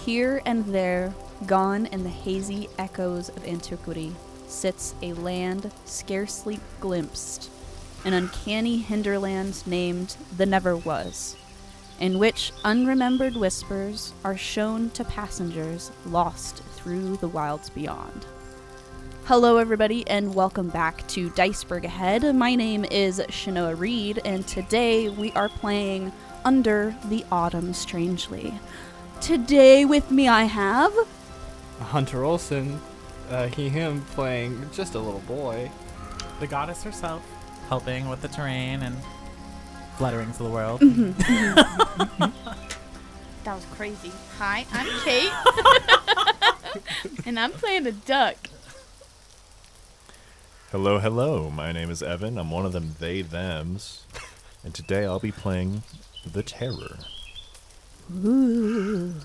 Here and there, gone in the hazy echoes of antiquity, sits a land scarcely glimpsed, an uncanny hinterland named the Never Was, in which unremembered whispers are shown to passengers lost through the wilds beyond. Hello everybody and welcome back to DICEBERG Ahead. My name is Chenoa Reid and today we are playing Under the Autumn Strangely. Today with me I have... Hunter Olson, him playing just a little boy. The goddess herself, helping with the terrain and fluttering to the world. That was crazy. Hi, I'm Kate. And I'm playing a duck. Hello, hello. My name is Evan. I'm one of them they, thems. And today I'll be playing the Terror. Ooh.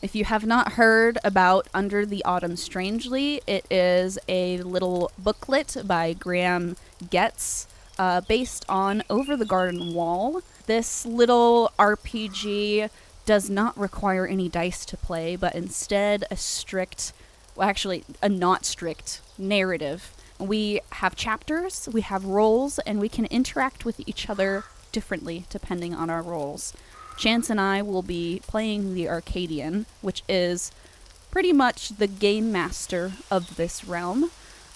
If you have not heard about Under the Autumn Strangely, it is a little booklet by Graham Getz based on Over the Garden Wall. This little RPG does not require any dice to play, but instead a not strict narrative. We have chapters, we have roles, and we can interact with each other differently depending on our roles. Chance and I will be playing the Arcadian, which is pretty much the game master of this realm.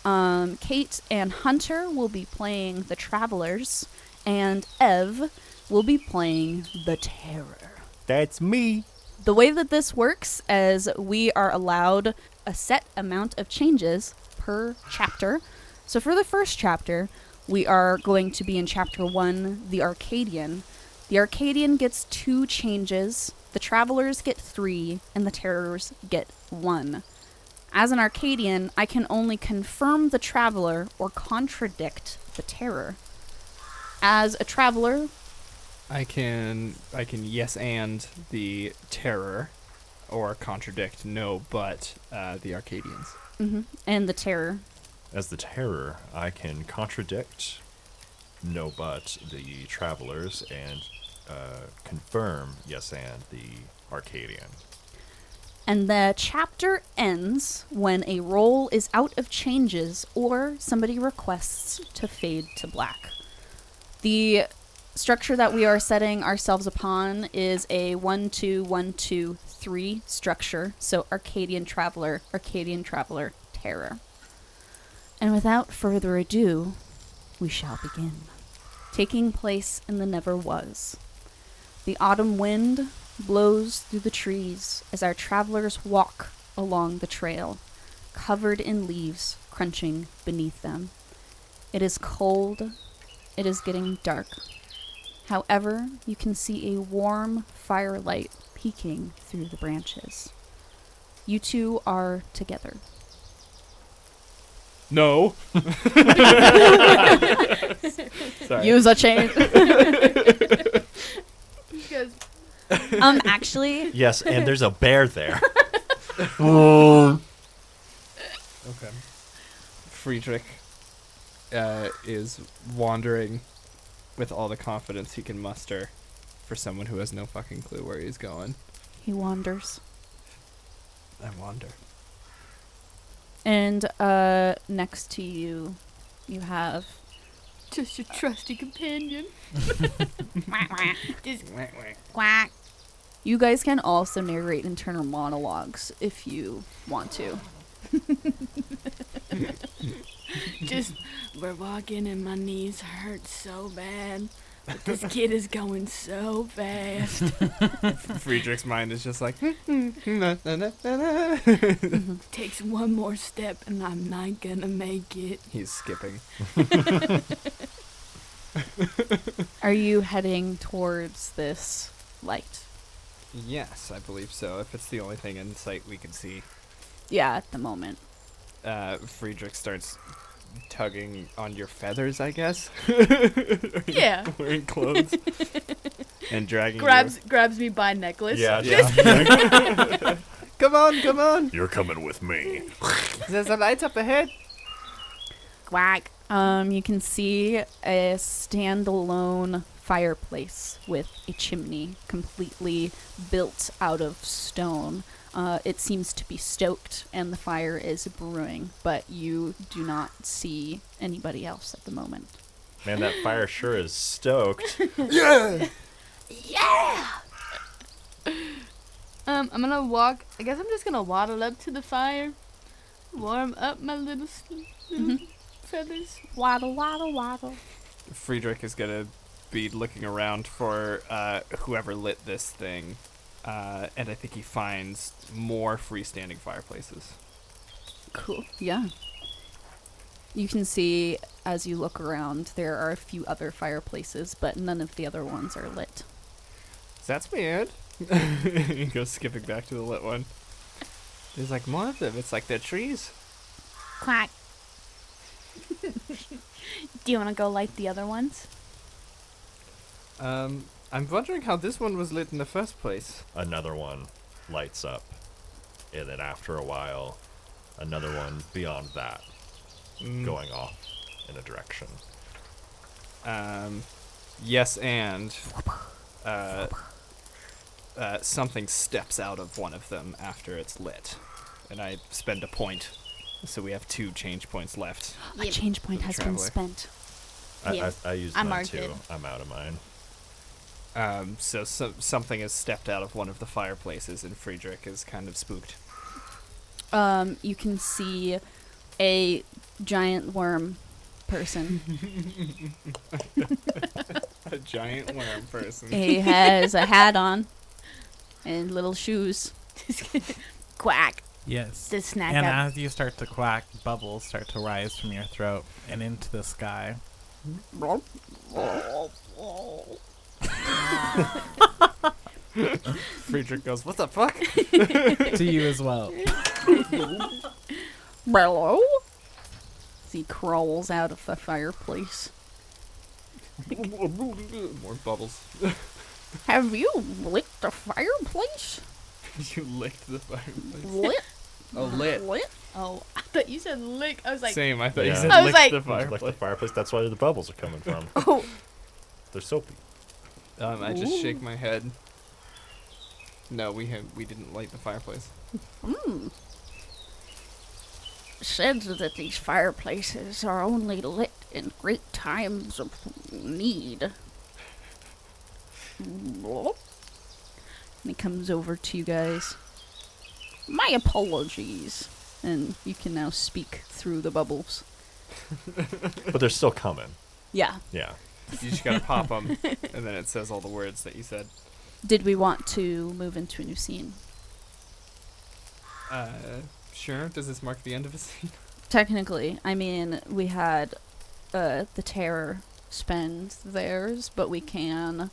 Kate and Hunter will be playing the Travelers, and Ev will be playing the Terror. That's me. The way that this works is we are allowed a set amount of changes per chapter. So for the first chapter, we are going to be in chapter 1, the Arcadian. The Arcadian gets 2 changes, the Travelers get 3, and the Terrors get 1. As an Arcadian, I can only confirm the Traveler or contradict the Terror. As a Traveler, I can yes and the Terror, or contradict no but the Arcadians. and the Terror. As the Terror, I can contradict no but the Travelers and confirm yes and the Arcadian. And the chapter ends when a roll is out of changes or somebody requests to fade to black. The structure that we are setting ourselves upon is a 1-2-1-2-3 structure. So Arcadian Traveler, Terror. And without further ado, we shall begin. Taking place in the Never Was. The autumn wind blows through the trees as our travelers walk along the trail, covered in leaves crunching beneath them. It is cold. It is getting dark. However, you can see a warm firelight peeking through the branches. You two are together. No. Sorry. Use a change. Because Actually, Yes, and there's a bear there. Okay. Friedrich is wandering with all the confidence he can muster for someone who has no fucking clue where he's going. he wanders. I wander. And next to you, you have... just your trusty companion. Just Quack. You guys can also narrate internal monologues if you want to. just we're walking and my knees hurt so bad. But this kid is going so fast. Friedrich's mind is just like... Takes one more step and I'm not gonna make it. He's skipping. Are you heading towards this light? Yes, I believe so. If it's the only thing in sight we can see. Yeah, at the moment. Friedrich starts tugging on your feathers, I guess. Yeah. Wearing clothes. And dragging grabs me by necklace. Yeah. Come on. You're coming with me. There's a light up ahead. Quack. You can see a standalone fireplace with a chimney completely built out of stone. It seems to be stoked and the fire is brewing, but you do not see anybody else at the moment. Man, that fire sure is stoked. Yeah. Yeah! I'm gonna walk. I guess I'm just gonna waddle up to the fire, warm up my little feathers. Waddle, waddle, waddle. Friedrich is gonna be looking around for whoever lit this thing, and I think he finds more freestanding fireplaces. Cool. Yeah. You can see as you look around, there are a few other fireplaces, but none of the other ones are lit. That's weird. He goes skipping back to the lit one. There's like more of them. It's like they're trees. Quack. Do you want to go light the other ones? I'm wondering how this one was lit in the first place. Another one lights up. And then after a while, another one beyond that, going off in a direction. Yes, and something steps out of one of them after it's lit. And I spend a point, so we have 2 change points left. A change point has been Traveler. spent. I used I'm mine marked too. it. I'm out of mine. So something has stepped out of one of the fireplaces, and Friedrich is kind of spooked. You can see a giant worm person. A giant worm person. He has a hat on and little shoes. Quack. Yes. To snack And up. as you start to quack, bubbles start to rise from your throat and into the sky. Friedrich goes, "What the fuck?" To you as well. Hello? As he crawls out of the fireplace. More bubbles. Have you lit the fireplace? You licked the fireplace. Lit? Oh, lit. Lit? Oh, I thought you said lick. I was like, Same. I thought Yeah. you said I was licked like- the Like fireplace. the fireplace, that's why the bubbles are coming from. Oh. They're soapy. I just shake my head. No, we didn't light the fireplace. Said that these fireplaces are only lit in great times of need. And he comes over to you guys. My apologies. And you can now speak through the bubbles. But they're still coming. Yeah. Yeah. You just gotta pop them, and then it says all the words that you said. Did we want to move into a new scene? Sure. Does this mark the end of a scene? Technically, I mean, we had the Terror spend theirs, but we can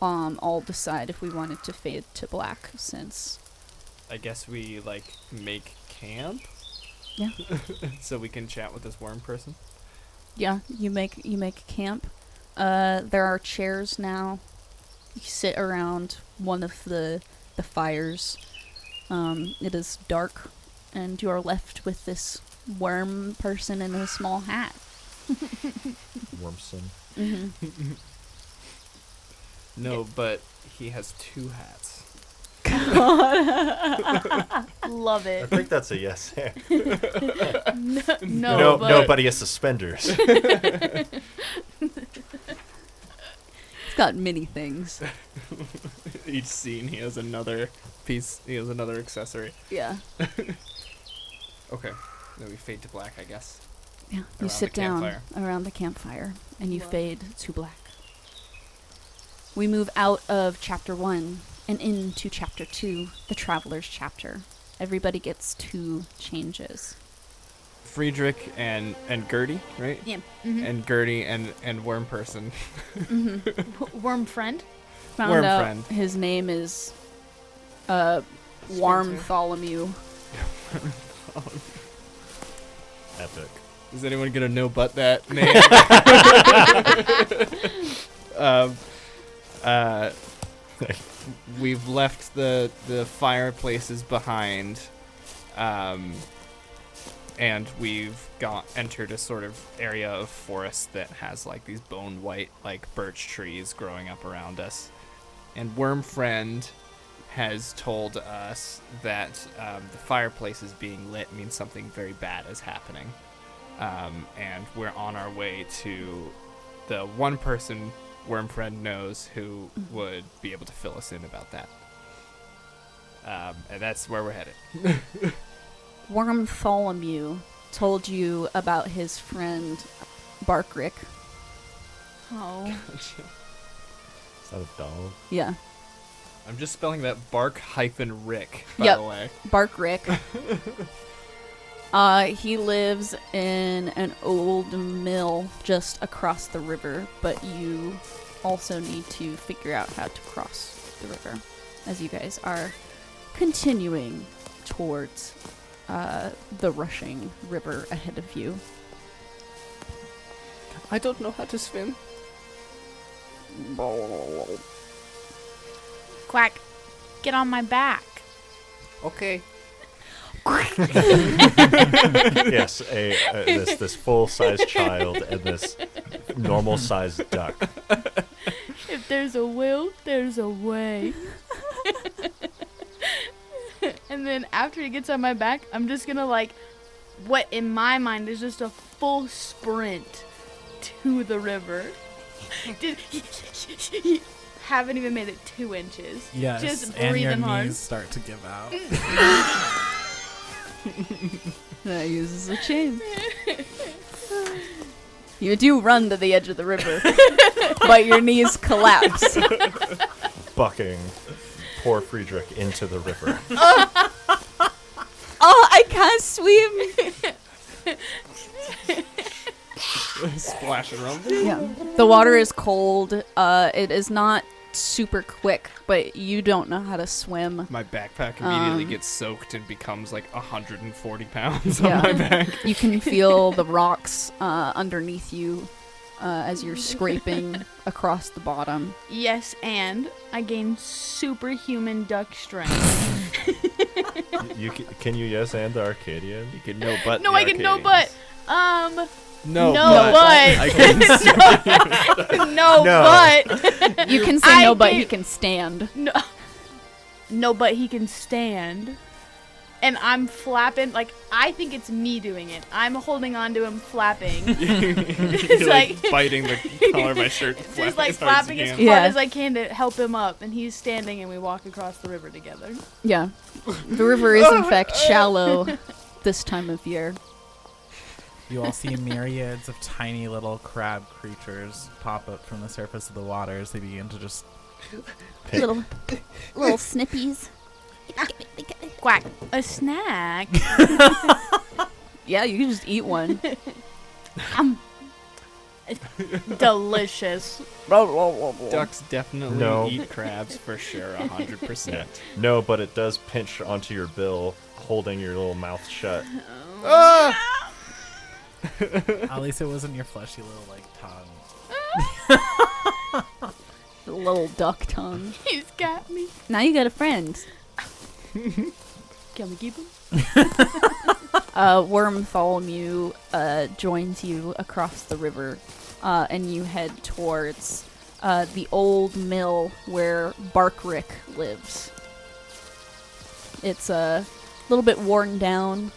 all decide if we wanted to fade to black, since I guess we make camp. Yeah. So we can chat with this worm person. yeah, you make camp. There are chairs now. You sit around one of the fires. It is dark, and you are left with this worm person in a small hat. Wormson. Mm-hmm. No, but he has 2 hats. love I it. think that's a yes. No, but Nobody has suspenders. It's got many things. Each scene, he has another piece. He has another accessory. Yeah. Okay. Then we fade to black, I guess. Yeah. You Around sit the down campfire. around the campfire, and you Love. fade to black. We move out of chapter 1 and into chapter 2, the Traveler's chapter. Everybody gets 2 changes. Friedrich and Gertie, right? yeah. Mm-hmm. And Gertie and worm person. Worm friend. Found Worm out friend. his name is Warmtholomew. Epic. Is anyone gonna know but that name? We've left the fireplaces behind, and we've entered a sort of area of forest that has like these bone white birch trees growing up around us. And Worm Friend has told us that the fireplace is being lit means something very bad is happening. And we're on our way to the one person Wormfriend knows who would be able to fill us in about that. And that's where we're headed. Wormtholomew told you about his friend Barkrick. Oh. Is that a dog? Yeah. I'm just spelling that Bark-Rick, by Yep. the way. Barkrick. He lives in an old mill just across the river, but you also need to figure out how to cross the river as you guys are continuing towards the rushing river ahead of you. I don't know how to swim. Quack, get on my back. Okay. Yes, this full-size child and this normal-sized duck. If there's a will, there's a way. And then after he gets on my back, I'm just gonna what in my mind is just a full sprint to the river. Haven't even made it 2 inches. Yes, Just and your breathing hard. knees start to give out. That uses a chain. You do run to the edge of the river, but your knees collapse. Bucking poor Friedrich into the river. Oh, I can't swim! Splash and rumble. Yeah. The water is cold. It is not super quick, but you don't know how to swim. My backpack immediately gets soaked and becomes 140 pounds on Yeah. my back. You can feel the rocks underneath you as you're scraping across the bottom. Yes, and I gain superhuman duck strength. Can you yes and the Arcadian? You can no but. No, the I get no Arcadians. but. No, No, but. I can No, No. but. You can say I no, but get- he can stand. No, but he can stand. And I'm flapping. I think it's me doing it. I'm holding on to him, flapping. You're biting the collar of my shirt. Just flapping as hard as you flapping as can. hard Yeah. as I can to help him up. And he's standing and we walk across the river together. Yeah. The river is, in fact, shallow this time of year. You all see myriads of tiny little crab creatures pop up from the surface of the water as they begin to just... Little snippies. Quack. A snack. Yeah, you can just eat one. Delicious. Ducks definitely No. eat crabs for sure, 100%. Yeah. No, but it does pinch onto your bill, holding your little mouth shut. Ah! At least it wasn't your fleshy little, tongue. The little duck tongue. He's got me. Now you got a friend. Can we keep him? Wormtholomew joins you across the river, and you head towards the old mill where Barkrick lives. It's a little bit worn down.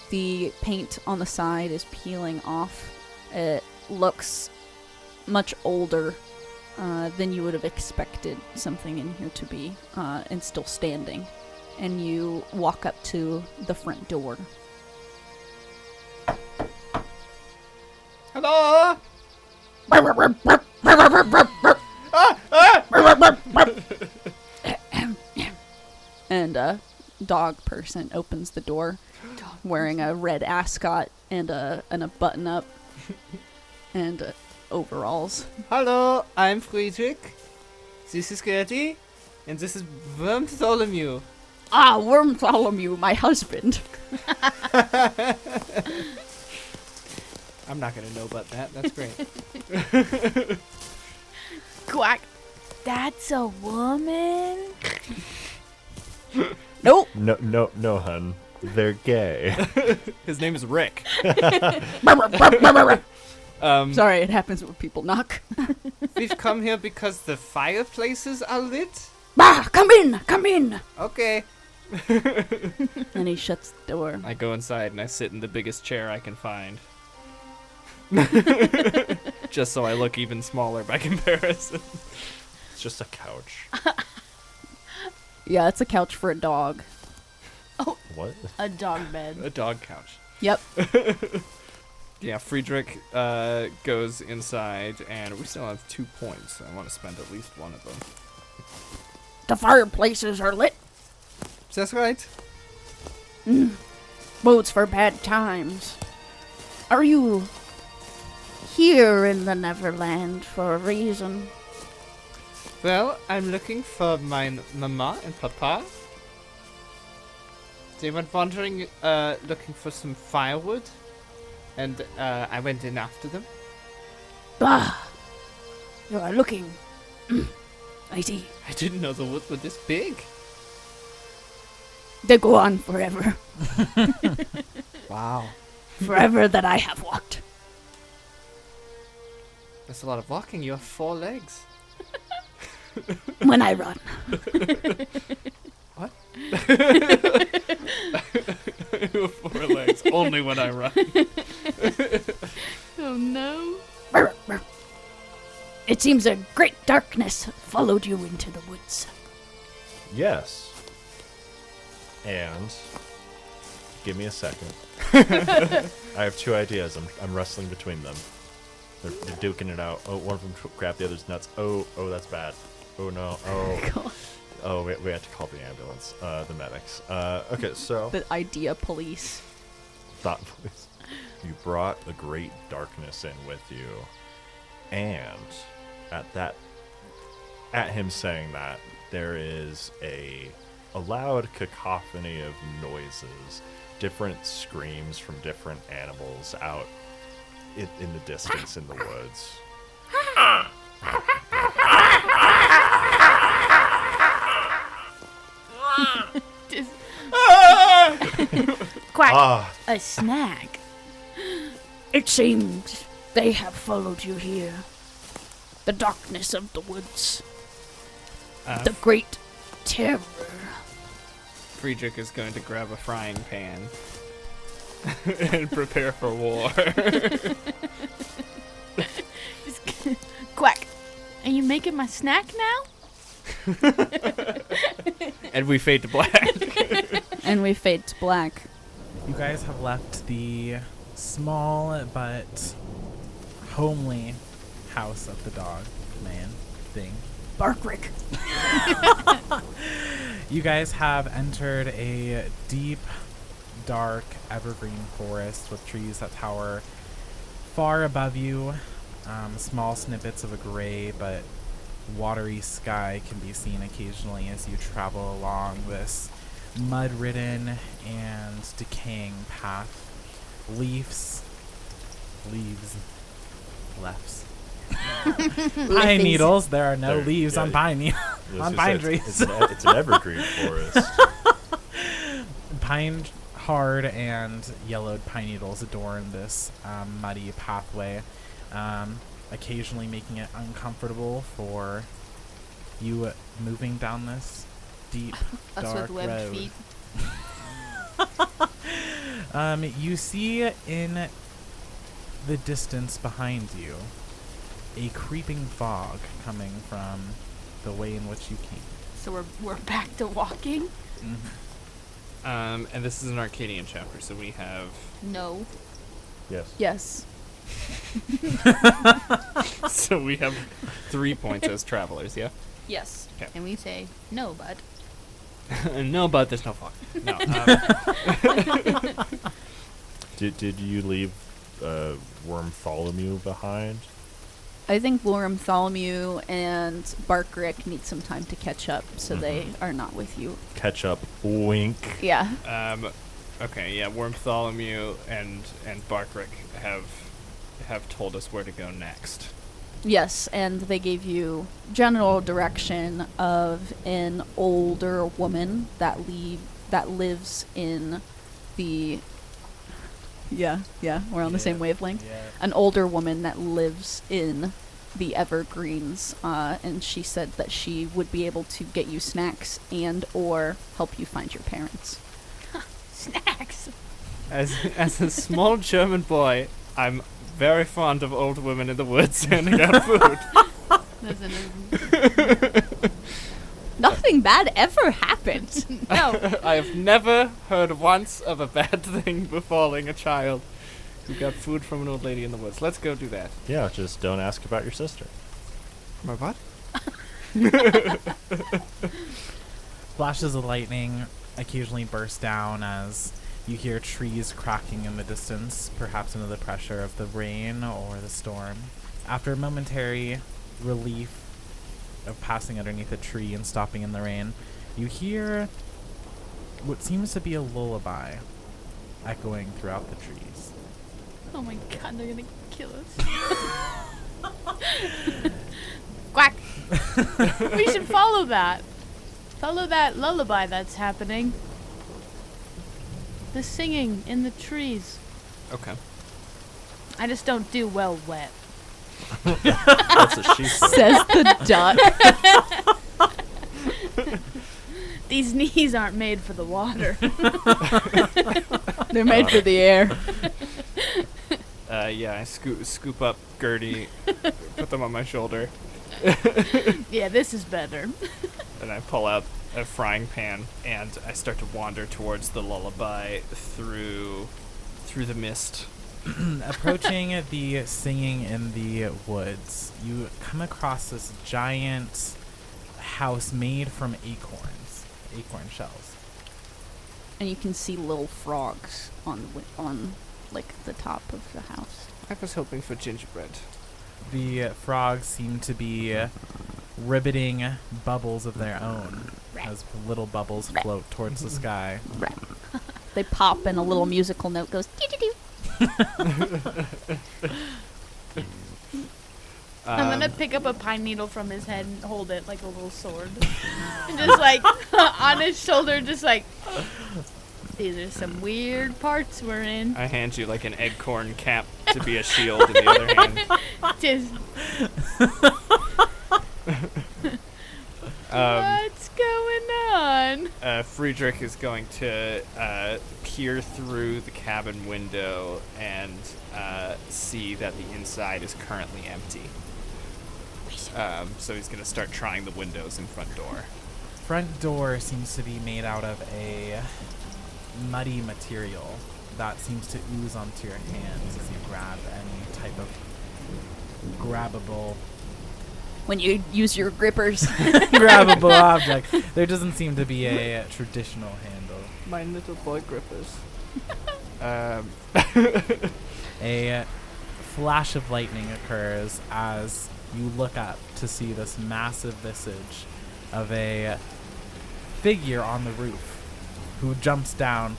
The paint on the side is peeling off. It looks much older than you would have expected something in here to be, and still standing. And you walk up to the front door. Hello? And a dog person opens the door, wearing a red ascot and a button up and overalls. Hello, I'm Friedrich. This is Gertie. And this is Wormtholomew. Ah, Wormtholomew, my husband. I'm not going to know about that. That's great. Quack. That's a woman? Nope. No, hun. They're gay. His name is Rick. Sorry, it happens when people knock. We've come here because the fireplaces are lit. Bah, come in, come in. Okay. And he shuts the door. I go inside and I sit in the biggest chair I can find. Just so I look even smaller by comparison. It's just a couch. Yeah, it's a couch for a dog. What? A dog bed. A dog couch. Yep. Yeah, Friedrich goes inside, and we still have 2 points. I want to spend at least one of them. The fireplaces are lit. Is that right? Boats for bad times. Are you here in the Neverland for a reason? Well, I'm looking for my mama and papa. They went wandering, looking for some firewood, and I went in after them. Ah, you are looking. I see. I didn't know the woods were this big. They go on forever. Wow. Forever that I have walked. That's a lot of walking. You have 4 legs. When I run. What? You have 4 legs. Only when I run. Oh no. Brr, brr. It seems a great darkness followed you into the woods. Yes. And give me a second. I have 2 ideas. I'm wrestling between them. They're duking it out. Oh, one of them grabbed the other's nuts. Oh, that's bad. Oh no. Oh, we have to call the ambulance. The medics. Okay, so The idea police. thought police. You brought a great darkness in with you, and at him saying that, there is a loud cacophony of noises, different screams from different animals out in the distance in the woods. Just quack. Ah, A snack. It seems they have followed you here. The darkness of the woods. The great terror. Friedrich is going to grab a frying pan and prepare for war. Just quack. Are you making my snack now? And we fade to black. And we fade to black. You guys have left the small but homely house of the dog man thing. Barkrick. You guys have entered a deep, dark, evergreen forest with trees that tower far above you. Small snippets of a gray but watery sky can be seen occasionally as you travel along this mud-ridden and decaying path. Leaves, lefts. Pine needles. There are no There- leaves yeah, on pine on pine trees. It's an evergreen forest. Pine hard and yellowed pine needles adorn this muddy pathway, occasionally making it uncomfortable for you moving down this deep, Us dark with webbed road. feet. You see in the distance behind you a creeping fog coming from the way in which you came. So we're back to walking? And this is an Arcadian chapter, so we have... No. Yes. Yes. So we have 3 points as travelers, yeah? Yes. And we say, no, bud. No, but there's no fog. No. Did you leave Wormtholomew behind? I think Bartholomew and Barkrick need some time to catch up, so they are not with you. Catch up, wink. Yeah. Okay, yeah, Wormtholomew and Barkrick have told us where to go next. Yes, and they gave you general direction of an older woman that lives in the... Yeah, we're on the same wavelength. Yeah. An older woman that lives in the evergreens, and she said that she would be able to get you snacks and or help you find your parents. Snacks. As a small German boy, I'm very fond of old women in the woods handing out food. Nothing bad ever happened. No. I have never heard once of a bad thing befalling a child who got food from an old lady in the woods. Let's go do that. Yeah, just don't ask about your sister. My what? Flashes of lightning occasionally burst down as you hear trees cracking in the distance, perhaps under the pressure of the rain or the storm. After a momentary relief of passing underneath a tree and stopping in the rain, you hear what seems to be a lullaby echoing throughout the trees. Oh my god, they're gonna kill us. Quack. We should follow that. Follow that lullaby that's happening. The singing in the trees. Okay. I just don't do well wet. That's what she said. Says the duck. These knees aren't made for the water. They're made for the air. Yeah, I scoop up Gertie, put them on my shoulder, Yeah, this is better. and I pull out a frying pan, and I start to wander towards the lullaby through the mist. Approaching the singing in the woods, you come across this giant house made from acorn shells. And you can see little frogs on like the top of the house. I was hoping for gingerbread. The frogs seem to be ribbiting bubbles of their own as little bubbles float towards the sky. They pop and a little musical note goes doo-doo-doo. I'm gonna pick up a pine needle from his head and hold it like a little sword. And just like on his shoulder, just like, these are some weird parts we're in. I hand you like an eggcorn cap to be a shield in the other hand. Just, what's going on? Friedrich is going to peer through the cabin window and see that the inside is currently empty. So he's going to start trying the windows and front door. Front door seems to be made out of a muddy material that seems to ooze onto your hands as you grab any type of grabbable When you use your grippers. grabbable object. There doesn't seem to be a traditional handle. My little boy grippers. A flash of lightning occurs as you look up to see this massive visage of a figure on the roof who jumps down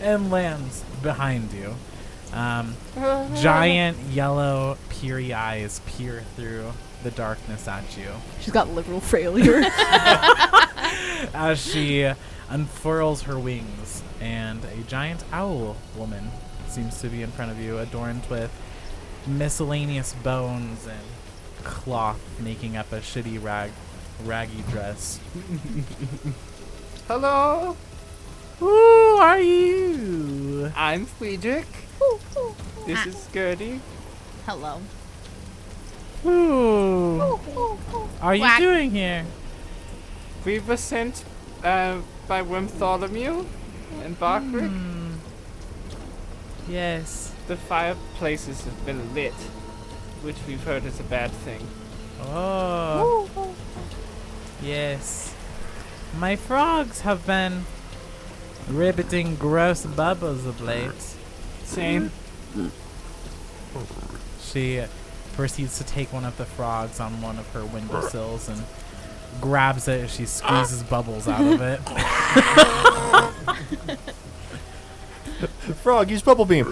and lands behind you. Giant yellow peary eyes peer through the darkness at you She's got liver failure. as she unfurls her wings, and a giant owl woman seems to be in front of you, adorned with miscellaneous bones and cloth, making up a shitty raggy dress. Hello, Who are you? I'm Friedrich. This is Gertie. Hello. Who are you Quack. doing here? We were sent by Wimtholomew and Barkrick. Yes. The fireplaces have been lit, which we've heard is a bad thing. Oh. Yes. My frogs have been ribbiting gross bubbles of late. Same. She proceeds to take one of the frogs on one of her windowsills and grabs it as she squeezes bubbles out of it. Frog, use bubble beam.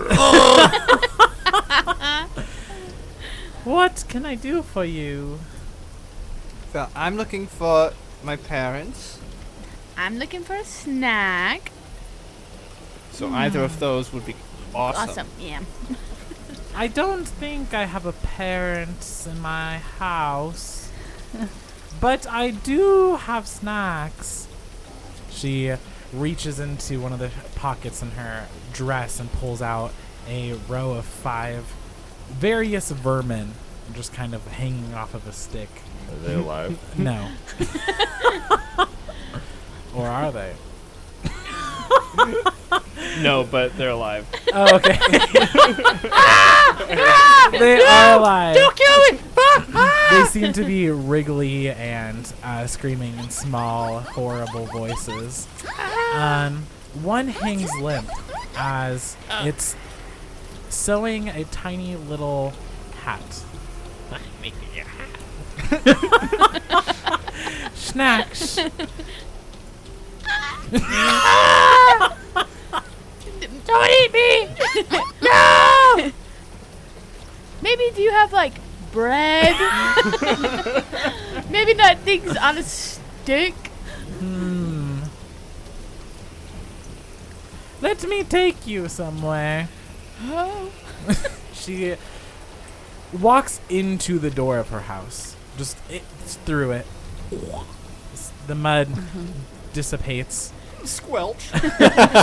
What can I do for you? Well, I'm looking for my parents. I'm looking for a snack. So either of those would be awesome. Yeah. I don't think I have a parent in my house, but I do have snacks. She reaches into one of the pockets in her dress and pulls out a row of 5 various vermin just kind of hanging off of a stick. Are they alive? No. Or are they? No, but they're alive. Oh, okay. They are alive. Don't kill me! They seem to be wriggly and screaming in small, horrible voices. One hangs limp as it's sewing a tiny little hat. Snacks. Don't eat me! No! Maybe do you have like bread? Maybe not things on a stick. Let me take you somewhere. Oh. She walks into the door of her house. Just through it. The mud dissipates. Squelch.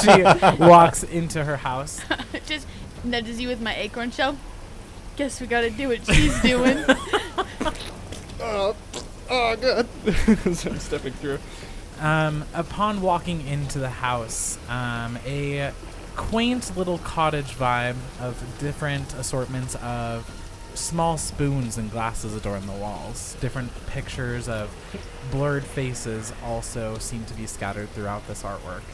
She walks into her house. Just nudges you with my acorn shell. Guess we gotta do what she's doing. Oh, good. So I'm stepping through. Upon walking into the house, a quaint little cottage vibe of different assortments of small spoons and glasses adorn the walls. Different pictures of blurred faces also seem to be scattered throughout this artwork.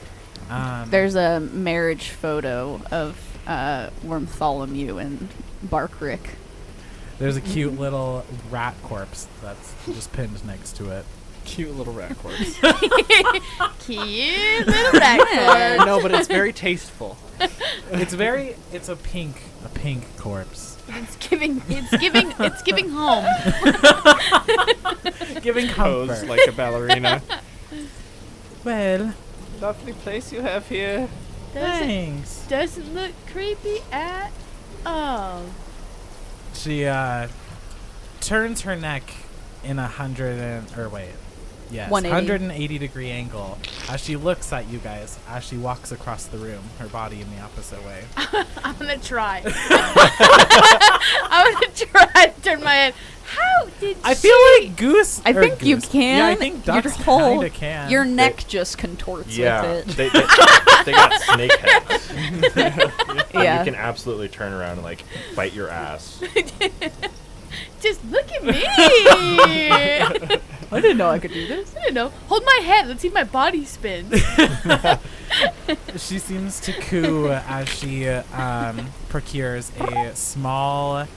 There's a marriage photo of Wormtholomew and Barkrick. There's a cute little rat corpse that's just pinned next to it. Cute little rat corpse. Cute little rat corpse. No, but it's very tasteful. It's a pink corpse. It's giving home. Giving Pose comfort. like a ballerina. Well, Lovely place you have here. thanks. Doesn't look creepy at all. She turns her neck in 180-degree angle as she looks at you guys as she walks across the room, her body in the opposite way. I'm gonna try. I'm gonna try to turn my head. How did I feel like Goose. I think you can. Yeah, I think Your ducks whole- kinda can. Your neck just contorts Yeah, with it. they got snake heads. Yeah. You can absolutely turn around and like bite your ass. Just look at me. I didn't know I could do this. I don't know. Hold my head. Let's see if my body spins. She seems to coo as she procures a small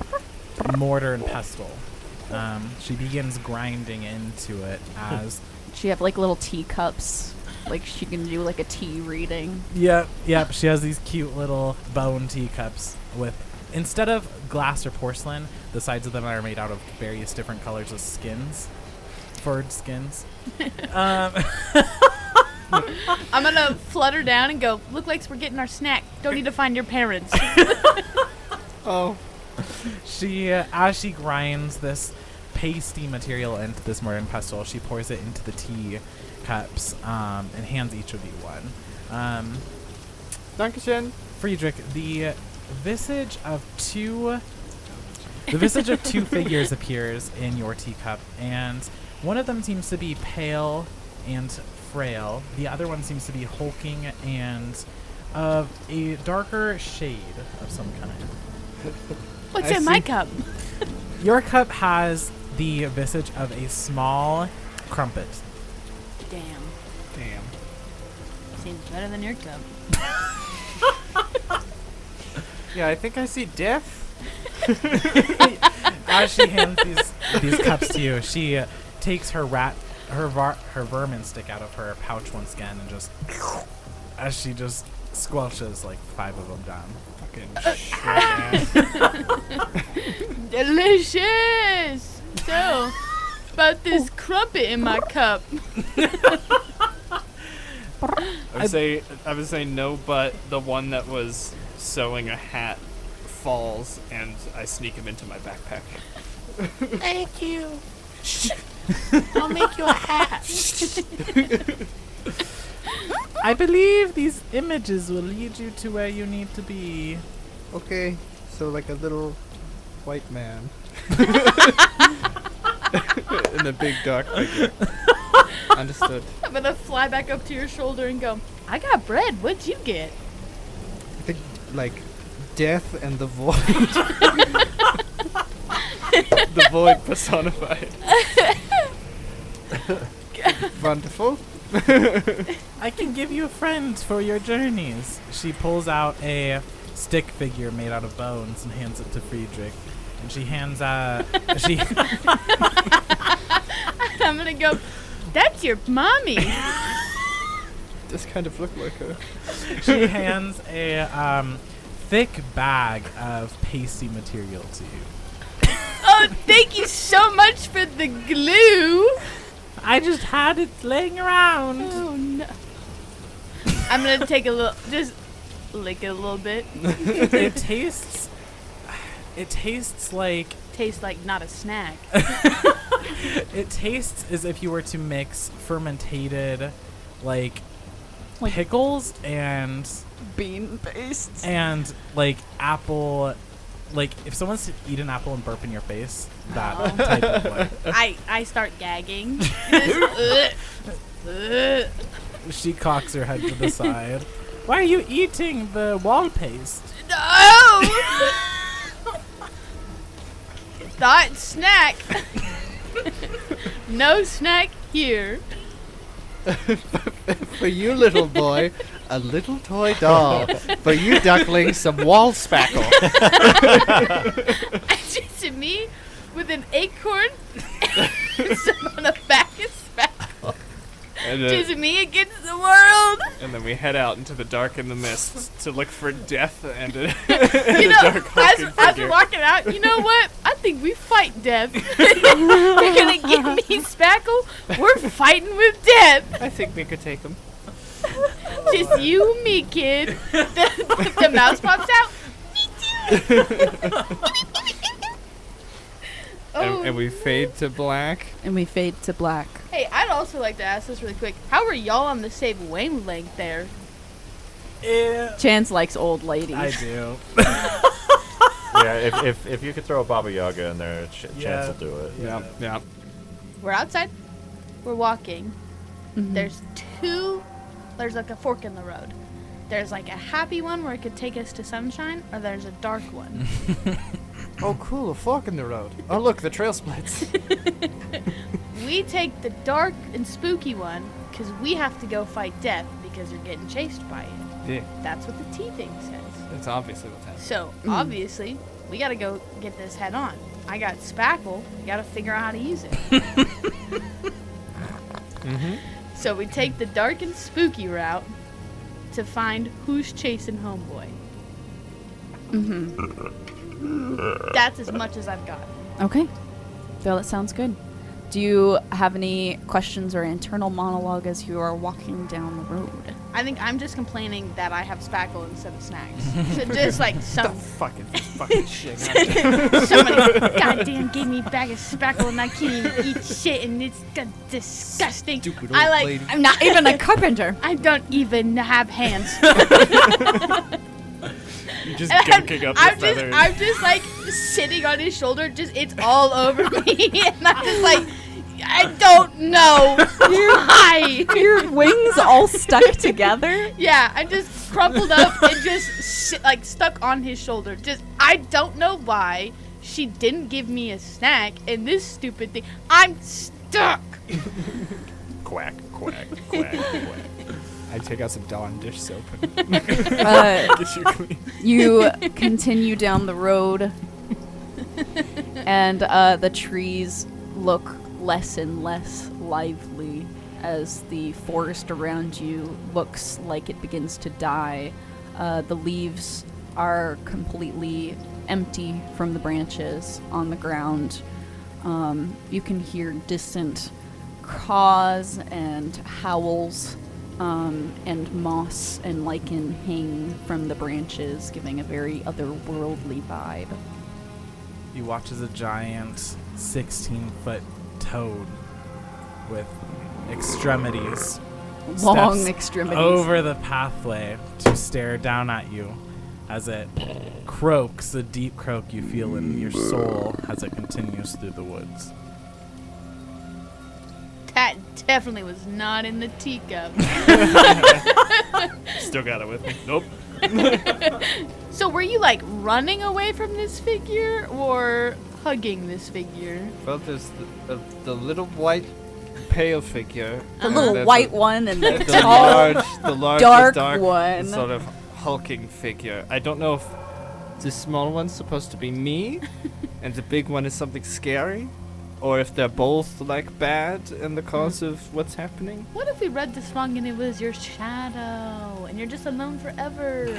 mortar and pestle. She begins grinding into it as... She have like little teacups. Like she can do like a tea reading. Yep. She has these cute little bone teacups with, instead of glass or porcelain, the sides of them are made out of various different colors of skins. Furred skins. I'm gonna flutter down and go, look like we're getting our snack. Don't need to find your parents. Oh. She, as she grinds this pasty material into this mortar and pestle, she pours it into the tea cups and hands each of you one. Dankeschön. Friedrich, the visage of two figures appears in your teacup, and one of them seems to be pale and frail. The other one seems to be hulking and of a darker shade of some kind. What's I in my see. cup? Your cup has the visage of a small crumpet. Damn. Damn. Seems better than your cup. Yeah, I think I see death. As she hands these cups to you, she takes her vermin stick out of her pouch once again and just, as she just squelches like 5 of them down. Fucking shit ass. Delicious. So, about this crumpet in my cup. I would say no, but the one that was sewing a hat falls, and I sneak him into my backpack. Thank you. I'll make you a hat. I believe these images will lead you to where you need to be. Okay, so like a little white man. In a big dark figure. Understood. I'm gonna fly back up to your shoulder and go, I got bread. What'd you get? I think like death and the void. The void personified. Wonderful. I can give you a friend for your journeys. She pulls out a stick figure made out of bones and hands it to Friedrich. And she hands she I'm gonna go, that's your mommy. Does kind of look like her. she hands a thick bag of pasty material to you. Oh, thank you so much for the glue. I just had it laying around. Oh no. I'm gonna take a little, just lick it a little bit. It tastes like Tastes like not a snack. it tastes as if you were to mix fermented like pickles and Bean paste. and like apple, like if someone's to eat an apple and burp in your face, that type of way. I start gagging. Just, She cocks her head to the side. Why are you eating the wall paste? no! Thought snack. No snack here. For you, little boy, a little toy doll. For you, duckling, some wall spackle. To me, with an acorn and some on a bag of spackle. And, Just me against the world. and then we head out into the dark and the mist to look for death and a, You know, dark hulking as we're figure. walking out, you know what? I think we fight death. You're gonna give me spackle? We're fighting with death. I think we could take him. Just you and me, kid. The mouse pops out. Oh. And we fade to black. And we fade to black. Hey, I'd also like to ask this really quick. How are y'all on the same wavelength there? Chance likes old ladies. I do. Yeah, if you could throw a Baba Yaga in there, Yeah. Chance will do it. Yeah. We're outside. We're walking. Mhm. There's like a fork in the road. There's like a happy one where it could take us to sunshine, or there's a dark one. Oh, cool, a fork in the road. Oh, look, the trail splits. We take the dark and spooky one because we have to go fight death because you're getting chased by it. Yeah. That's what the T thing says. That's obviously what's happening. So, obviously, we gotta go get this head on. I got spackle, gotta figure out how to use it. Mm-hmm. So we take the dark and spooky route to find who's chasing homeboy. Mm-hmm. That's as much as I've got. Okay. Phil, that sounds good. Do you have any questions or internal monologue as you are walking down the road? I think I'm just complaining that I have spackle instead of snacks. So just like Fucking shit. somebody goddamn gave me a bag of spackle and I can't even eat shit and it's disgusting. Stupid I old like lady. I'm not even a carpenter. I don't even have hands. You're just And gunking up the feathers. I'm just like sitting on his shoulder, just it's all over me, and I'm just like, I don't know why. Your wings all stuck together? Yeah, I'm just crumpled up and just like stuck on his shoulder. Just I don't know why she didn't give me a snack, and this stupid thing, I'm stuck. Quack, quack, quack, quack. I take out some Dawn dish soap and get you clean. You continue down the road, and the trees look less and less lively as the forest around you looks like it begins to die. The leaves are completely empty from the branches on the ground. You can hear distant caws and howls and moss and lichen hang from the branches, giving a very otherworldly vibe. You watch as a giant 16-foot toad with extremities Long steps extremities. over the pathway to stare down at you as it croaks, a deep croak you feel in your soul as it continues through the woods. That definitely was not in the teacup. Still got it with me. Nope. So were you like running away from this figure or hugging this figure? Well, there's the little white pale figure. The and little there's white one and the the tall, large, dark one. sort of hulking figure. I don't know if the small one's supposed to be me, and the big one is something scary, or if they're both like bad in the cause of what's happening. What if we read this wrong and it was your shadow and you're just alone forever?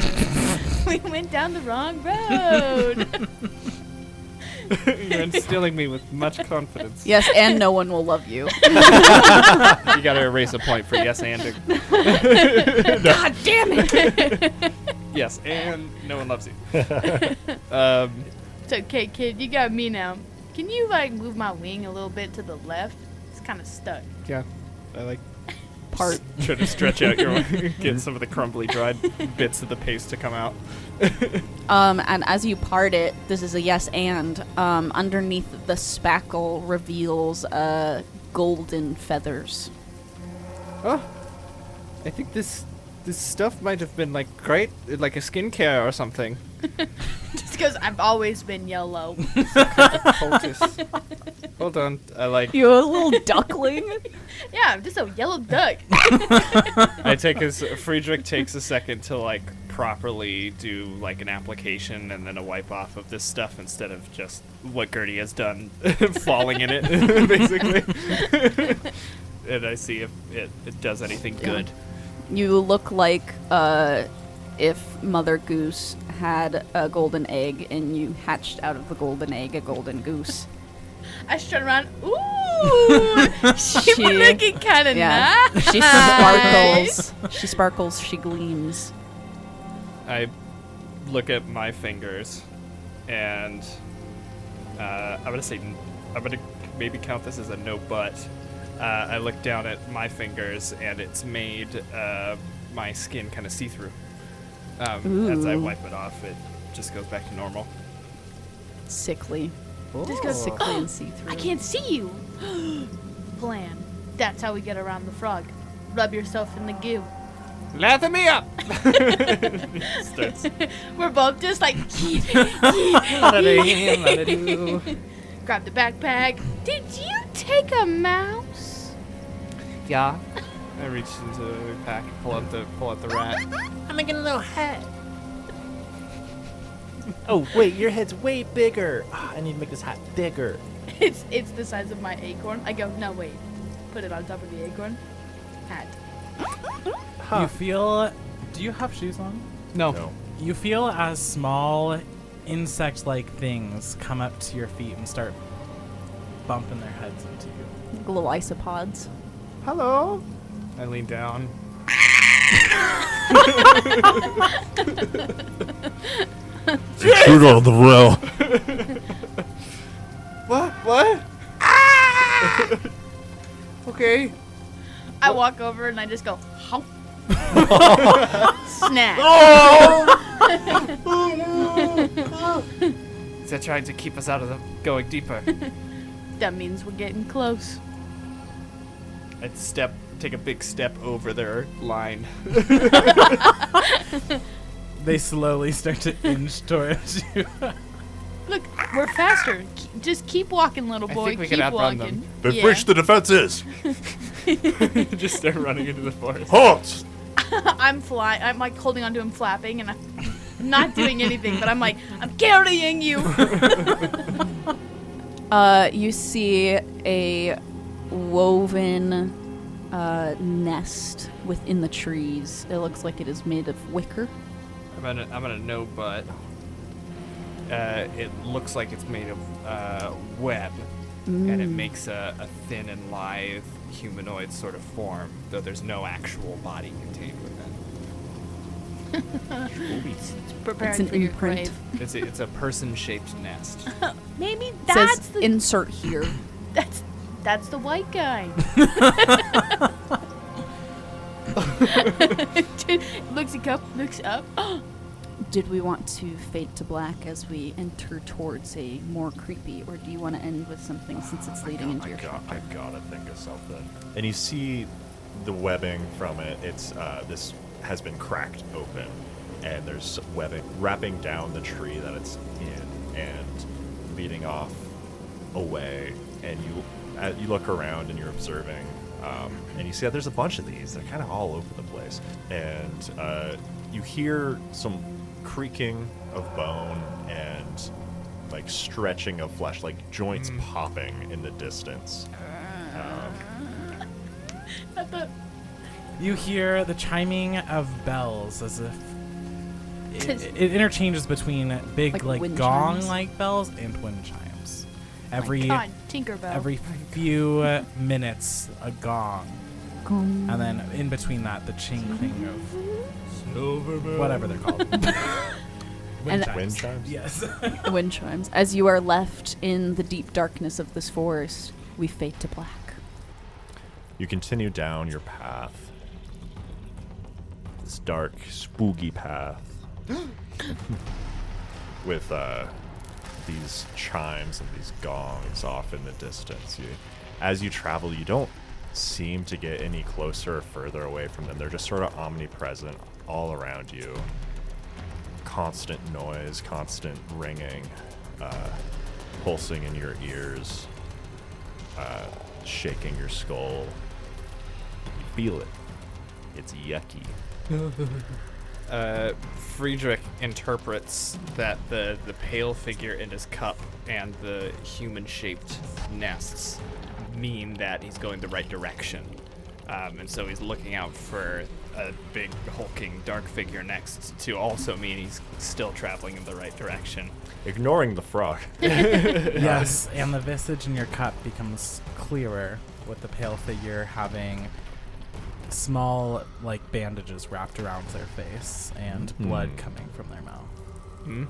We went down the wrong road. You're instilling me with much confidence. Yes, and no one will love you. You gotta erase a point for yes anding. God damn it! Yes, and no one loves you. It's okay, kid. You got me now. Can you like move my wing a little bit to the left? It's kind of stuck. Yeah, I like Part. try to stretch out your get some of the crumbly dried bits of the paste to come out. And as you part it, this is a yes and. Underneath the spackle reveals golden feathers. Oh, I think this stuff might have been like great, like a skincare or something. Just because I've always been yellow. Poultice. Hold on, I like. You're a little duckling? Yeah, I'm just a yellow duck. Friedrich takes a second to like properly do like an application and then a wipe off of this stuff instead of just what Gertie has done, falling in it, basically. And I see if it does anything good. You look like if Mother Goose had a golden egg and you hatched out of the golden egg a golden goose. I strut around. Ooh, she looking kind of nice. She sparkles. She sparkles. She gleams. I look at my fingers, and I'm gonna maybe count this as a no but. I look down at my fingers, and it's made my skin kind of see-through. As I wipe it off, it just goes back to normal. Sickly. Just goes Sickly and see-through. I can't see you. Plan. That's how we get around the frog. Rub yourself in the goo. Lather me up! Starts. We're both just like. Grab the backpack. Did you take a mouse? Yeah. I reach into the pack, pull out the rat. I'm making a little hat. Oh, wait, your head's way bigger. I need to make this hat bigger. It's the size of my acorn. I go, no, wait. Put it on top of the acorn. Hat. You feel... Do you have shoes on? No. You feel as small insect-like things come up to your feet and start bumping their heads into you. Little isopods. Hello. I lean down. Intruder on the rail. What? Okay. I walk over and I just go, hump. Snap. They're trying to keep us out of the going deeper. That means we're getting close. I'd take a big step over their line. They slowly start to inch towards you. Look, we're faster. Just keep walking, little boy. think we keep can outrun walking. them. They've reached the defenses. Just start running into the forest. Halt! I'm flying. I'm like holding onto him, flapping, and I'm not doing anything. But I'm like, I'm carrying you. You see a woven nest within the trees. It looks like it is made of wicker. I'm gonna know, but it looks like it's made of web. and it makes a thin and lithe humanoid sort of form, though there's no actual body contained within. It's preparing It's an for your imprint. grave. It's a person-shaped nest. Maybe It that's says the insert here. that's the white guy. Looks up. Did we want to fade to black as we enter towards a more creepy, or do you want to end with something since it's leading into your chapter? I gotta think of something. And you see the webbing from it. It's this has been cracked open, and there's webbing wrapping down the tree that it's in and leading off away. And you look around and you're observing, and you see that there's a bunch of these. They're kind of all over the place, and you hear some creaking of bone and like stretching of flesh, like joints popping in the distance. You hear the chiming of bells as if it interchanges between big Like wind gong-like bells and wind chimes. Every God, Tinkerbell. every few minutes, a gong, Gong. and then in between that, the tinkling of whatever they're called. And- Wind chimes? Yes. The wind chimes. As you are left in the deep darkness of this forest, we fade to black. You continue down your path. This dark, spooky path. With these chimes and these gongs off in the distance. As you travel, you don't seem to get any closer or further away from them. They're just sort of omnipresent all around you. Constant noise, constant ringing, pulsing in your ears, shaking your skull. You feel it. It's yucky. Friedrich interprets that the pale figure in his cup and the human-shaped nests mean that he's going the right direction. And so he's looking out for a big, hulking, dark figure next to also mean he's still traveling in the right direction. Ignoring the frog. Yes, and the visage in your cup becomes clearer with the pale figure having small, like, bandages wrapped around their face and blood coming from their mouth. Hmm?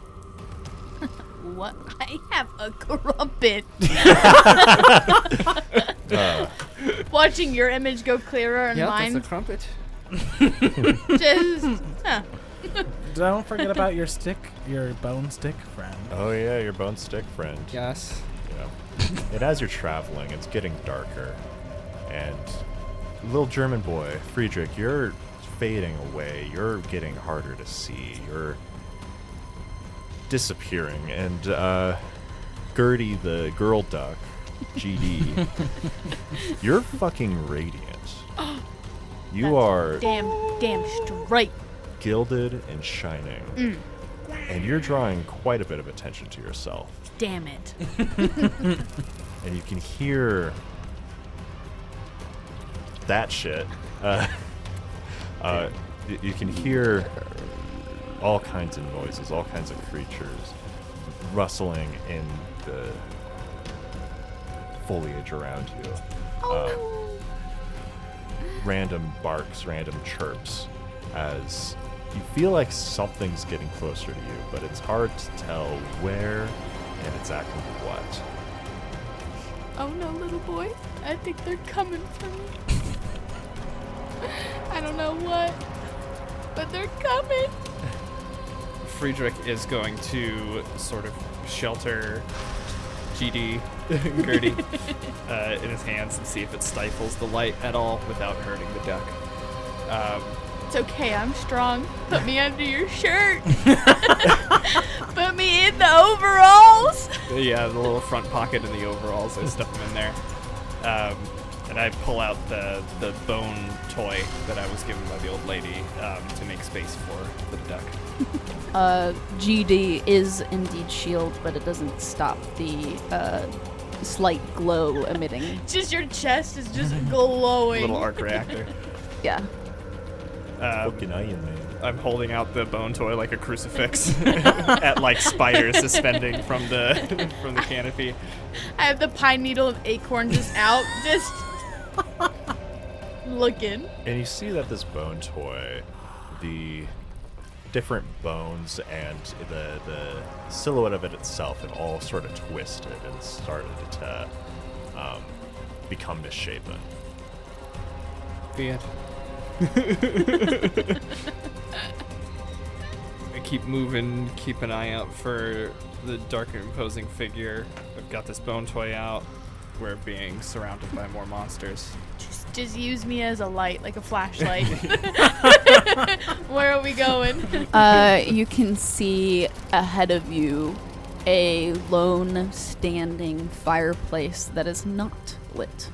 What? I have a crumpet. Watching your image go clearer and mine crumpet. just. Huh. Don't forget about your bone stick friend. Oh yeah, your bone stick friend. Yes. Yeah. And as you're traveling, it's getting darker. And little German boy, Friedrich, you're fading away. You're getting harder to see. You're disappearing. And Gertie, the girl duck, GD, you're fucking radiant. You are Damn straight. gilded and shining. And you're drawing quite a bit of attention to yourself. Damn it. And you can hear that shit. You can hear all kinds of noises, all kinds of creatures rustling in the foliage around you. Random barks, random chirps, as you feel like something's getting closer to you, but it's hard to tell where and exactly what. Oh no, little boy. I think they're coming for me. I don't know what, but they're coming. Friedrich is going to sort of shelter GD, Gertie, in his hands and see if it stifles the light at all without hurting the duck. It's okay, I'm strong. Put me under your shirt. Put me in the overalls. Yeah, the little front pocket in the overalls, I stuff them in there. And I pull out the bone toy that I was given by the old lady to make space for the duck. GD is indeed shield, but it doesn't stop the slight glow emitting. Just your chest is just glowing. Little arc reactor. Yeah. Fucking Iron Man. I'm holding out the bone toy like a crucifix at like spiders suspending from the canopy. I have the pine needle of acorn just out, just looking. And you see that this bone toy, the different bones and the silhouette of it itself have all sort of twisted and started to become misshapen. Be it. I keep moving, keep an eye out for the dark and imposing figure. I've got this bone toy out. We're being surrounded by more monsters. Just use me as a light, like a flashlight. Where are we going? You can see ahead of you a lone standing fireplace that is not lit.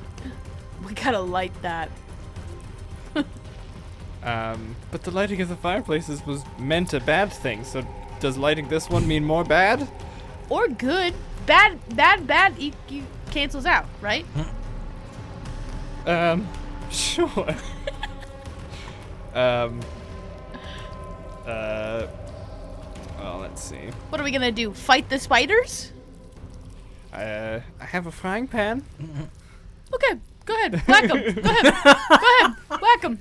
We gotta light that. But the lighting of the fireplaces was meant a bad thing, so does lighting this one mean more bad? Or good. Bad, you cancels out, right? Sure. Well, let's see. What are we gonna do? Fight the spiders? I have a frying pan. Okay, go ahead. Whack 'em. Go ahead. Whack 'em.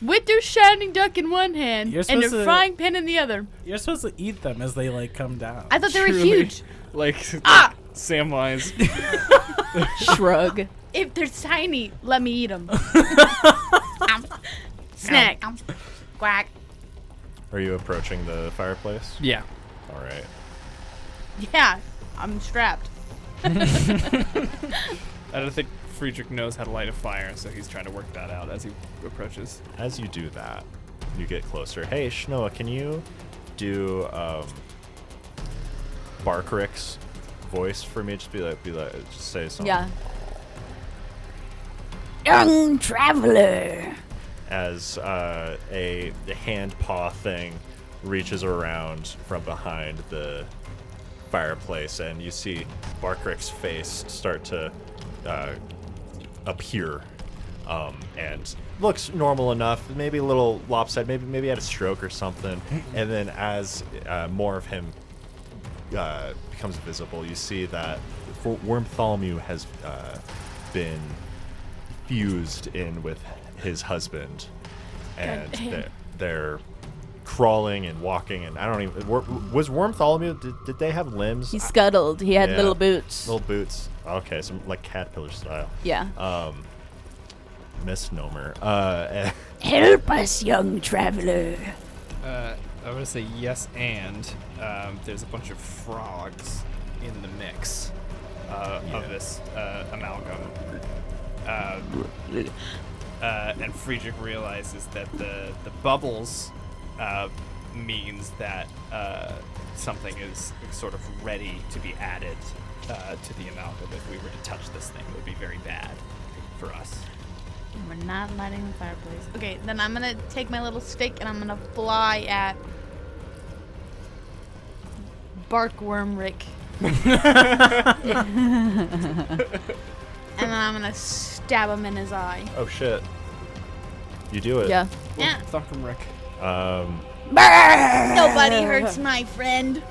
With their shining duck in one hand You're and their supposed to- frying pan in the other. You're supposed to eat them as they like come down. I thought they were Truly. huge. Like Samwise. Shrug. If they're tiny, let me eat them. Snack. Quack. Are you approaching the fireplace? Yeah. All right. Yeah, I'm strapped. I don't think Friedrich knows how to light a fire, so he's trying to work that out as he approaches. As you do that, you get closer. Hey, Chenoa, can you do Barkrick's voice for me? Just be like, just say something. Yeah. Young traveler. As a hand paw thing reaches around from behind the fireplace, and you see Barkrick's face start to appear, and looks normal enough. Maybe a little lopsided. Maybe had a stroke or something. And then as more of him becomes visible, you see that Wormtholomew has been fused in with his husband, and they're crawling and walking, and I don't even. Was Wormtholomew? Did they have limbs? He scuttled. He had Yeah. little boots. Little boots. Okay, some like caterpillar style. Yeah. Misnomer. Help us, young traveler. I want to say yes, and there's a bunch of frogs in the mix of this amalgam. And Friedrich realizes that the bubbles means that something is sort of ready to be added to the amalgam. If we were to touch this thing, it would be very bad for us. We're not lighting the fireplace. Okay, then I'm gonna take my little stick and I'm gonna fly at Barkworm Rick. And then I'm gonna stab him in his eye. Oh shit! You do it. Yeah. Yeah. Thought from Rick. Nobody hurts my friend.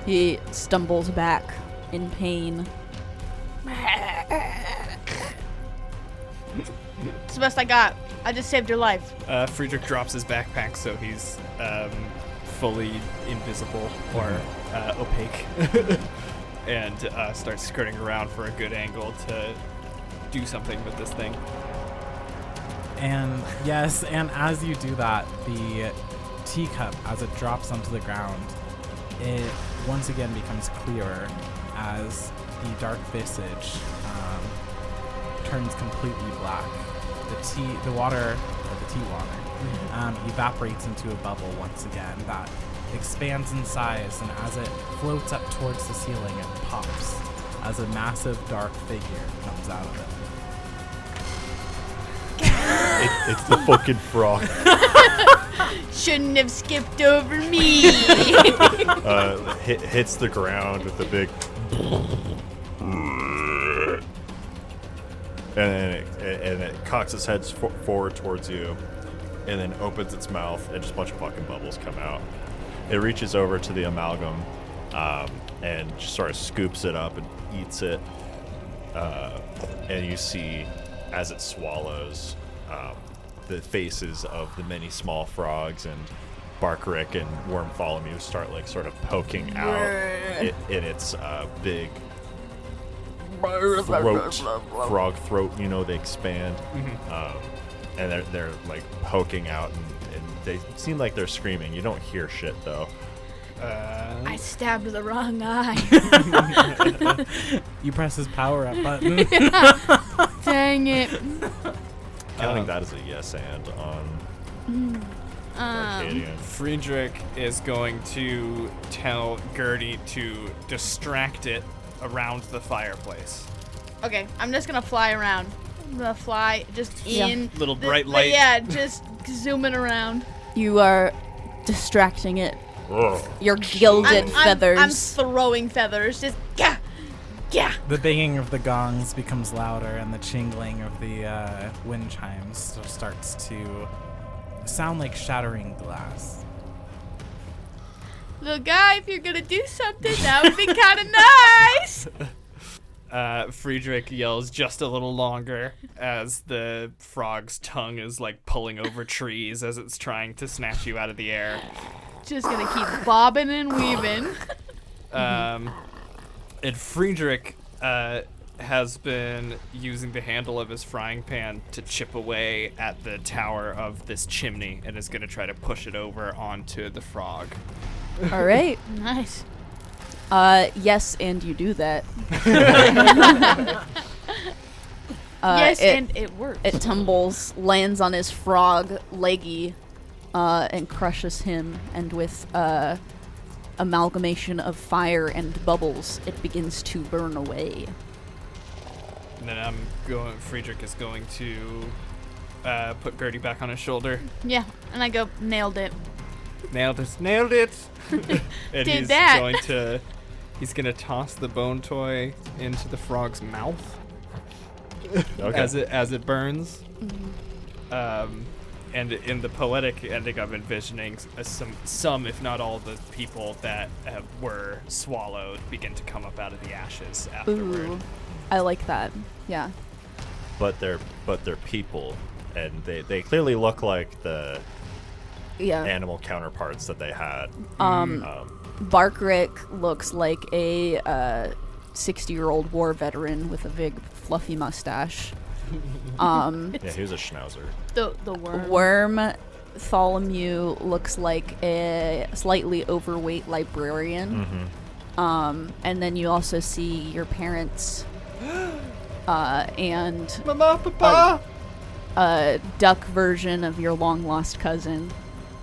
He stumbles back in pain. It's the best I got. I just saved your life. Friedrich drops his backpack, so he's fully invisible or opaque, and starts skirting around for a good angle to do something with this thing. And yes, and as you do that, the teacup, as it drops onto the ground, it once again becomes clearer as the dark visage turns completely black. The water, or the tea water, evaporates into a bubble once again that expands in size, and as it floats up towards the ceiling, it pops as a massive dark figure comes out of it. It's the fucking frog. Shouldn't have skipped over me. Hits the ground with a big. And it cocks its head forward towards you, and then opens its mouth, and just a bunch of fucking bubbles come out. It reaches over to the amalgam and just sort of scoops it up and eats it. And you see, as it swallows, the faces of the many small frogs and Barkrick and Worm Bartholomew start like sort of poking out in its big throat, frog throat. You know, they expand, and they're like poking out, and they seem like they're screaming. You don't hear shit though. I stabbed the wrong eye. You press his power up button. Dang it. Counting that as a yes and on Arcadian. Friedrich is going to tell Gertie to distract it around the fireplace. Okay, I'm just gonna fly around. I'm gonna fly just in. Little bright light. Yeah, just zooming around. You are distracting it. Your gilded feathers. I'm throwing feathers. Just yeah. The banging of the gongs becomes louder, and the jingling of the wind chimes starts to sound like shattering glass. Little guy, if you're gonna do something, that would be kind of nice. Friedrich yells just a little longer as the frog's tongue is like pulling over trees as it's trying to snatch you out of the air. Just gonna keep bobbing and weaving. And Friedrich has been using the handle of his frying pan to chip away at the tower of this chimney and is going to try to push it over onto the frog. All right. Nice. Yes, and you do that. Yes, and it works. It tumbles, lands on his frog leggy, and crushes him, and with amalgamation of fire and bubbles, it begins to burn away. And then Friedrich is going to put Gertie back on his shoulder. Yeah, and I go, nailed it. Nailed it. And Did that. He's gonna toss the bone toy into the frog's mouth. Okay. as it burns. And in the poetic ending, I'm envisioning some, if not all, the people that were swallowed begin to come up out of the ashes afterward. Ooh, I like that. Yeah. But they're people, and they clearly look like the animal counterparts that they had. Barkrick looks like a 60-year-old war veteran with a big fluffy mustache. Yeah, he was a schnauzer. The worm. Worm Bartholomew looks like a slightly overweight librarian. And then you also see your parents and Mama, Papa! a duck version of your long-lost cousin.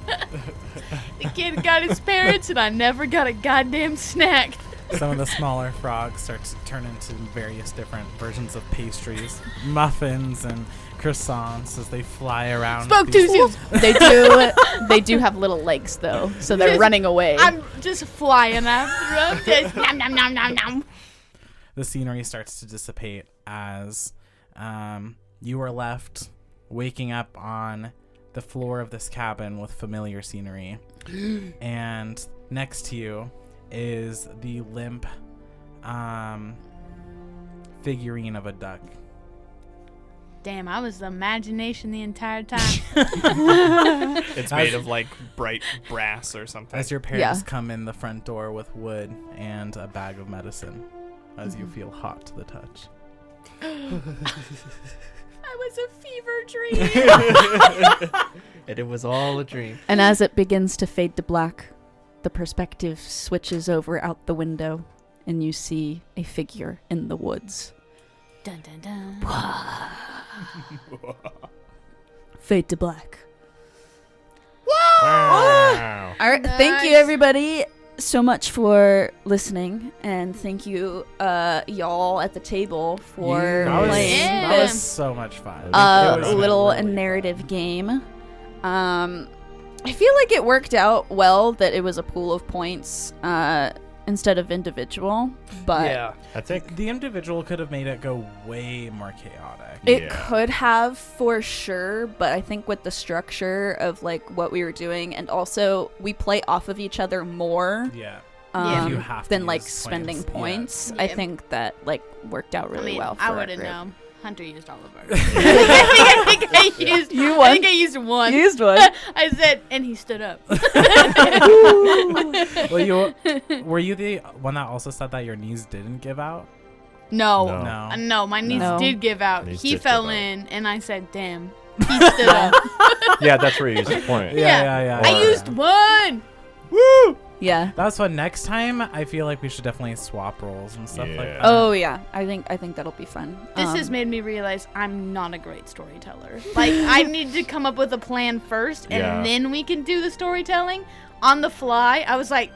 The kid got his parents, and I never got a goddamn snack. Some of the smaller frogs start to turn into various different versions of pastries, muffins, and croissants as they fly around. Spoke too soon. They do have little legs though, so they're running away. I'm just flying after them. Just nom nom nom nom nom. The scenery starts to dissipate as you are left waking up on the floor of this cabin with familiar scenery. And next to you is the limp figurine of a duck. Damn, I was the imagination the entire time. It's made of like bright brass or something. As your parents come in the front door with wood and a bag of medicine, as you feel hot to the touch. I was a fever dream. And it was all a dream. And as it begins to fade to black, the perspective switches over out the window, and you see a figure in the woods. Dun dun dun. Fade to black. Wow. All right, thank you everybody so much for listening, and thank you y'all at the table for playing That was this so much fun. It was little really narrative game. I feel like it worked out well that it was a pool of points. instead of individual, but Yeah. I think The individual could have made it go way more chaotic. it Yeah. could have for sure. But I think with the structure of like what we were doing, and also we play off of each other more Yeah. Yeah. If you have to than like use spending points, points. Yeah. I think that like worked out really well. For I our wouldn't group. know. Hunter used all of ours. I think I used. You I won. think I used one. Used one. I said, and he stood up. Well, were you the one that also said that your knees didn't give out? No. No. No. No, my knees No. did give out. Knees He did fell give out. in, and I said, damn. He stood up. Yeah, that's where you use the point. Yeah. I used one. Woo! Yeah. That's what next time I feel like we should definitely swap roles and stuff like Yeah. that. Oh yeah. I think that'll be fun. This has made me realize I'm not a great storyteller. Like, I need to come up with a plan first, and Yeah. then we can do the storytelling. On the fly, I was like,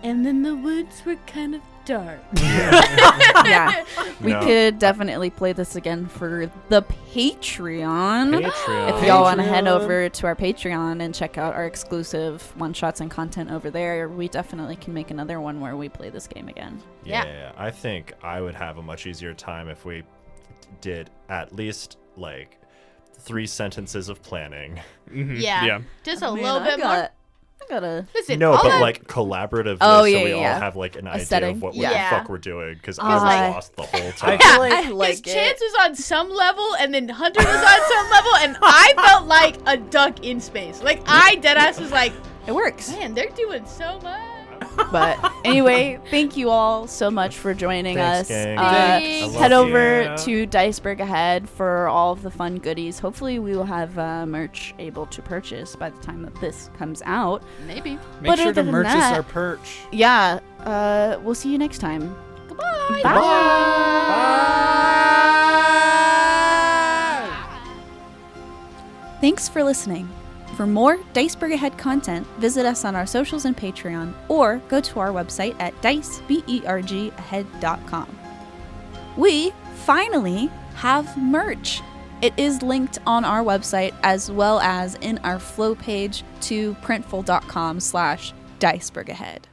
and then the woods were kind of dark. yeah. We No. could definitely play this again for the Patreon. Patreon. If y'all want to head over to our Patreon and check out our exclusive one-shots and content over there, we definitely can make another one where we play this game again. Yeah, I think I would have a much easier time if we did at least like 3 sentences of planning. Mhm. Yeah. Just a little bit more. I gotta. Listen, No, all but I- like collaboratively, Oh, so yeah, we yeah, all yeah. have like an A idea setting. of what Yeah. the fuck we're doing. Because I He's was like- lost the whole I time. feel like his chance was on some level, and then Hunter was on some level, and I felt like a duck in space. Like, I deadass was like, It works. man, they're doing so much. But anyway, thank you all so much for joining Thanks, us. gang. Thanks. I love Head you. over Yeah. to DICEBERG Ahead for all of the fun goodies. Hopefully, we will have merch able to purchase by the time that this comes out. Maybe. Make But sure to other than merchase that- our perch. Yeah, we'll see you next time. Goodbye. Thanks for listening. For more DICEBERG Ahead content, visit us on our socials and Patreon, or go to our website at dicebergahead.com. We finally have merch. It is linked on our website as well as in our flow page to printful.com/DICEBERG Ahead.